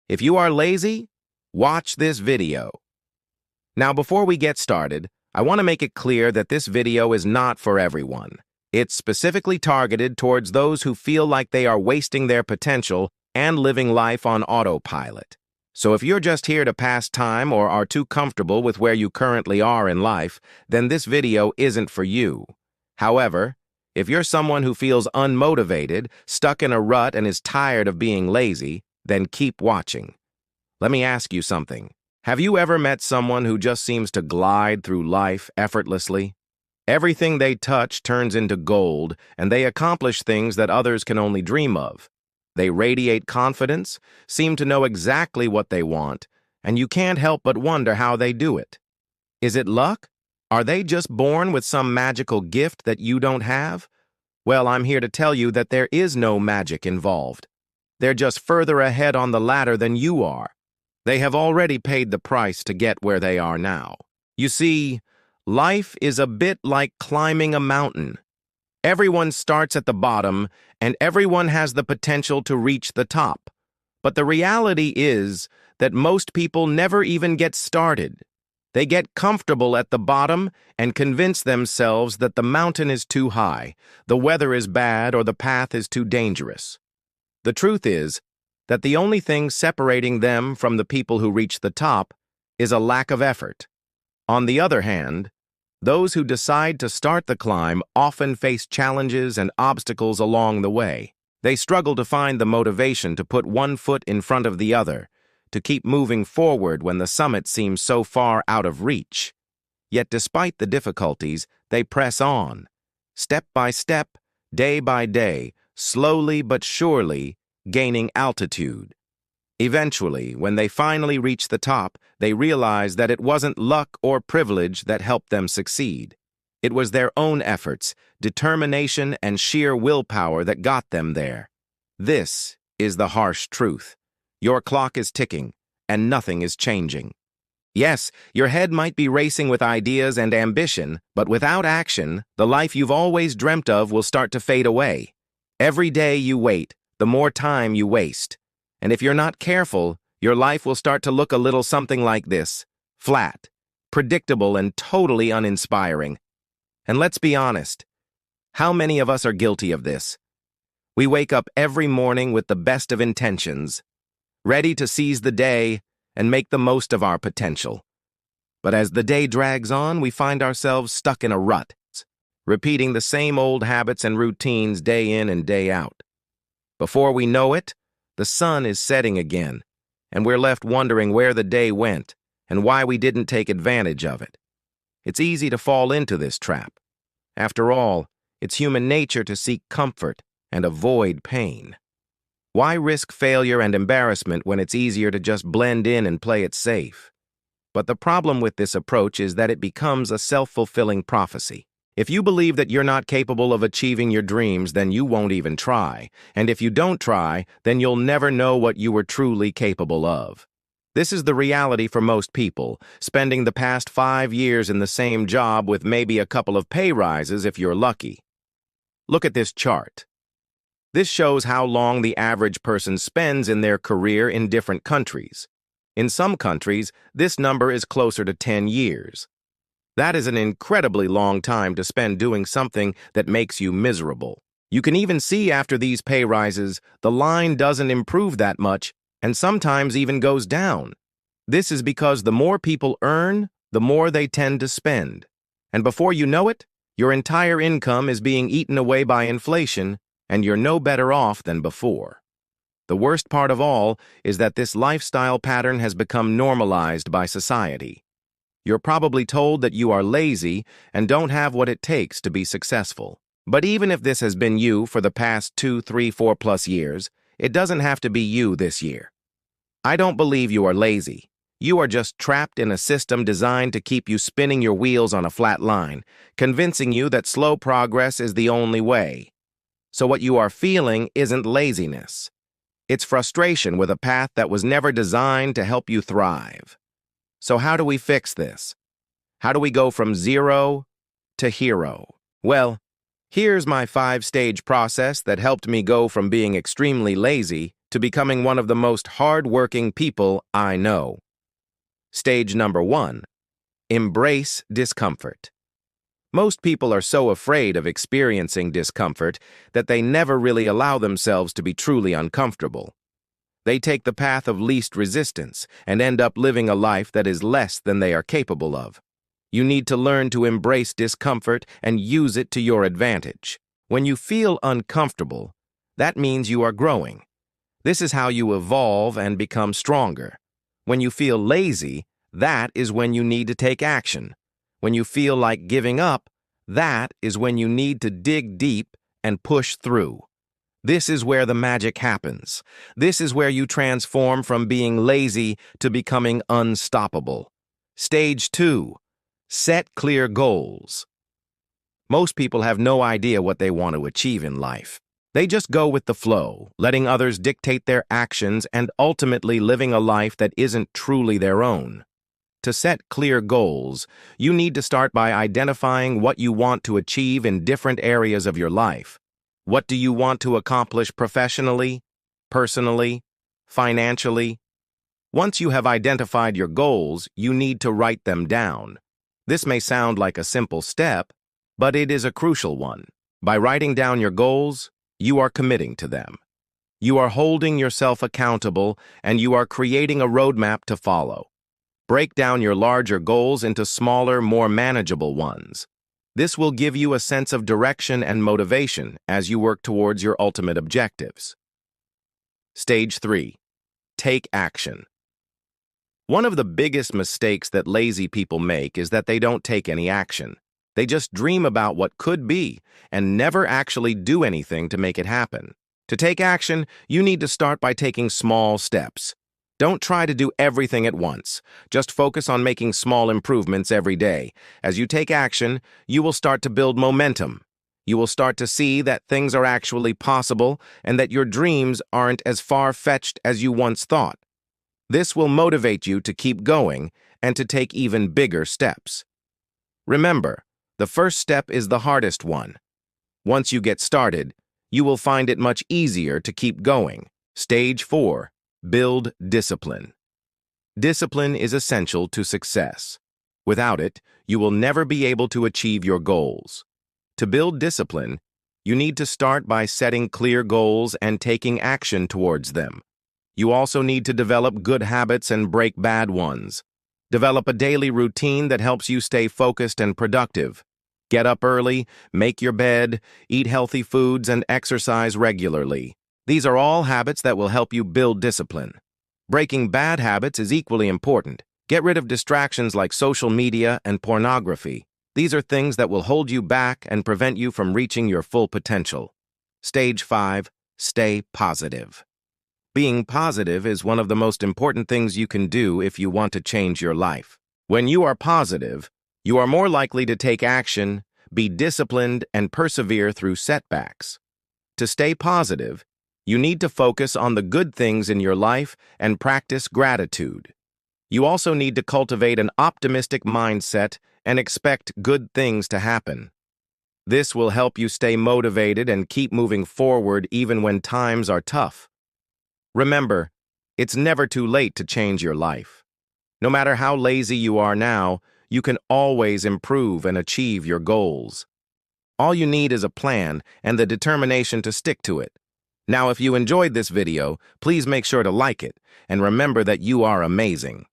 If you are lazy, watch this video. Now, before we get started, I want to make it clear that this video is not for everyone. It's specifically targeted towards those who feel like they are wasting their potential and living life on autopilot. So if you're just here to pass time or are too comfortable with where you currently are in life, then this video isn't for you. However, if you're someone who feels unmotivated, stuck in a rut, and is tired of being lazy, then keep watching. Let me ask you something. Have you ever met someone who just seems to glide through life effortlessly? Everything they touch turns into gold, and they accomplish things that others can only dream of. They radiate confidence, seem to know exactly what they want, and you can't help but wonder how they do it. Is it luck? Are they just born with some magical gift that you don't have? Well, I'm here to tell you that there is no magic involved. They're just further ahead on the ladder than you are. They have already paid the price to get where they are now. You see, life is a bit like climbing a mountain. Everyone starts at the bottom, and everyone has the potential to reach the top. But the reality is that most people never even get started. They get comfortable at the bottom and convince themselves that the mountain is too high, the weather is bad, or the path is too dangerous. The truth is that the only thing separating them from the people who reach the top is a lack of effort. On the other hand, those who decide to start the climb often face challenges and obstacles along the way. They struggle to find the motivation to put one foot in front of the other, to keep moving forward when the summit seems so far out of reach. Yet despite the difficulties, they press on, step by step, day by day, slowly but surely, gaining altitude. Eventually, when they finally reach the top, they realize that it wasn't luck or privilege that helped them succeed. It was their own efforts, determination, and sheer willpower that got them there. This is the harsh truth. Your clock is ticking, and nothing is changing. Yes, your head might be racing with ideas and ambition, but without action, the life you've always dreamt of will start to fade away. Every day you wait, the more time you waste. And if you're not careful, your life will start to look a little something like this: flat, predictable, and totally uninspiring. And let's be honest, how many of us are guilty of this? We wake up every morning with the best of intentions, ready to seize the day and make the most of our potential. But as the day drags on, we find ourselves stuck in a rut, repeating the same old habits and routines day in and day out. Before we know it, the sun is setting again, and we're left wondering where the day went and why we didn't take advantage of it. It's easy to fall into this trap. After all, it's human nature to seek comfort and avoid pain. Why risk failure and embarrassment when it's easier to just blend in and play it safe? But the problem with this approach is that it becomes a self-fulfilling prophecy. If you believe that you're not capable of achieving your dreams, then you won't even try. And if you don't try, then you'll never know what you were truly capable of. This is the reality for most people, spending the past 5 years in the same job with maybe a couple of pay rises if you're lucky. Look at this chart. This shows how long the average person spends in their career in different countries. In some countries, this number is closer to 10 years. That is an incredibly long time to spend doing something that makes you miserable. You can even see after these pay rises, the line doesn't improve that much and sometimes even goes down. This is because the more people earn, the more they tend to spend. And before you know it, your entire income is being eaten away by inflation, and you're no better off than before. The worst part of all is that this lifestyle pattern has become normalized by society. You're probably told that you are lazy and don't have what it takes to be successful. But even if this has been you for the past 2, 3, 4+ years, it doesn't have to be you this year. I don't believe you are lazy. You are just trapped in a system designed to keep you spinning your wheels on a flat line, convincing you that slow progress is the only way. So what you are feeling isn't laziness. It's frustration with a path that was never designed to help you thrive. So how do we fix this? How do we go from zero to hero? Well, here's my 5-stage process that helped me go from being extremely lazy to becoming one of the most hard-working people I know. Stage number 1. Embrace discomfort. Most people are so afraid of experiencing discomfort that they never really allow themselves to be truly uncomfortable. They take the path of least resistance and end up living a life that is less than they are capable of. You need to learn to embrace discomfort and use it to your advantage. When you feel uncomfortable, that means you are growing. This is how you evolve and become stronger. When you feel lazy, that is when you need to take action. When you feel like giving up, that is when you need to dig deep and push through. This is where the magic happens. This is where you transform from being lazy to becoming unstoppable. Stage 2. Set clear goals. Most people have no idea what they want to achieve in life. They just go with the flow, letting others dictate their actions and ultimately living a life that isn't truly their own. To set clear goals, you need to start by identifying what you want to achieve in different areas of your life. What do you want to accomplish professionally, personally, financially? Once you have identified your goals, you need to write them down. This may sound like a simple step, but it is a crucial one. By writing down your goals, you are committing to them. You are holding yourself accountable, and you are creating a roadmap to follow. Break down your larger goals into smaller, more manageable ones. This will give you a sense of direction and motivation as you work towards your ultimate objectives. Stage 3. Take action. One of the biggest mistakes that lazy people make is that they don't take any action. They just dream about what could be and never actually do anything to make it happen. To take action, you need to start by taking small steps. Don't try to do everything at once. Just focus on making small improvements every day. As you take action, you will start to build momentum. You will start to see that things are actually possible and that your dreams aren't as far-fetched as you once thought. This will motivate you to keep going and to take even bigger steps. Remember, the first step is the hardest one. Once you get started, you will find it much easier to keep going. Stage 4. Build discipline. Discipline is essential to success. Without it, you will never be able to achieve your goals. To build discipline, you need to start by setting clear goals and taking action towards them. You also need to develop good habits and break bad ones. Develop a daily routine that helps you stay focused and productive. Get up early, make your bed, eat healthy foods, and exercise regularly. These are all habits that will help you build discipline. Breaking bad habits is equally important. Get rid of distractions like social media and pornography. These are things that will hold you back and prevent you from reaching your full potential. Stage 5. Stay positive. Being positive is one of the most important things you can do if you want to change your life. When you are positive, you are more likely to take action, be disciplined, and persevere through setbacks. To stay positive, you need to focus on the good things in your life and practice gratitude. You also need to cultivate an optimistic mindset and expect good things to happen. This will help you stay motivated and keep moving forward even when times are tough. Remember, it's never too late to change your life. No matter how lazy you are now, you can always improve and achieve your goals. All you need is a plan and the determination to stick to it. Now, if you enjoyed this video, please make sure to like it, and remember that you are amazing.